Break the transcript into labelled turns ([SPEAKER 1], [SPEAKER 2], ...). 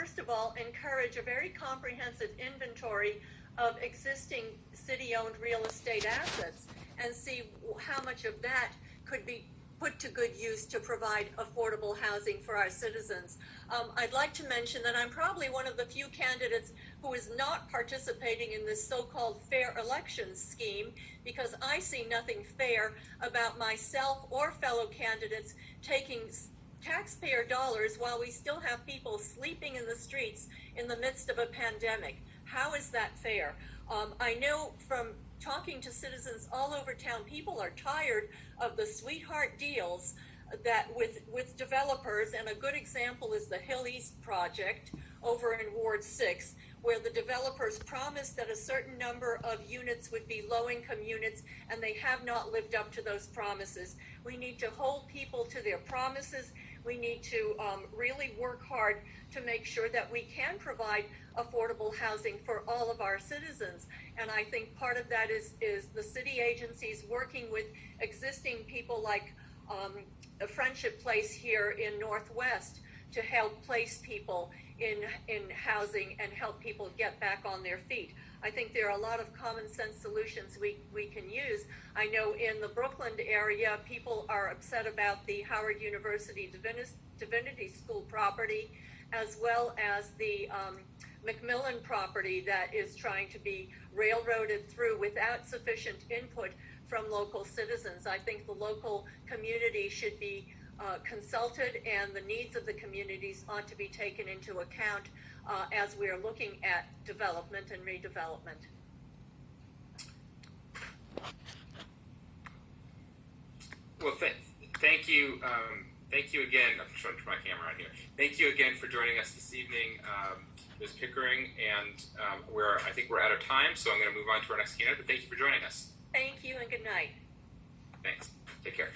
[SPEAKER 1] first of all, encourage a very comprehensive inventory of existing city-owned real estate assets and see how much of that could be put to good use to provide affordable housing for our citizens. I'd like to mention that I'm probably one of the few candidates who is not participating in this so-called fair elections scheme, because I see nothing fair about myself or fellow candidates taking taxpayer dollars while we still have people sleeping in the streets in the midst of a pandemic. How is that fair? I know from talking to citizens all over town, people are tired of the sweetheart deals that with developers, and a good example is the Hill East project over in Ward 6, where the developers promised that a certain number of units would be low-income units, and they have not lived up to those promises. We need to hold people to their promises. We need to really work hard to make sure that we can provide affordable housing for all of our citizens. And I think part of that is the city agencies working with existing people like a Friendship Place here in Northwest to help place people in housing and help people get back on their feet. I think there are a lot of common sense solutions we can use. I know in the Brooklyn area, people are upset about the Howard University Divinity School property, as well as the McMillan property that is trying to be railroaded through without sufficient input from local citizens. I think the local community should be consulted, and the needs of the communities ought to be taken into account as we are looking at development and redevelopment.
[SPEAKER 2] Well, thank you. Thank you again. I'm trying to turn my camera on here. Thank you again for joining us this evening, Ms. Pickering, and I think we're out of time, so I'm going to move on to our next candidate, but thank you for joining us.
[SPEAKER 1] Thank you and good night.
[SPEAKER 2] Thanks. Take care.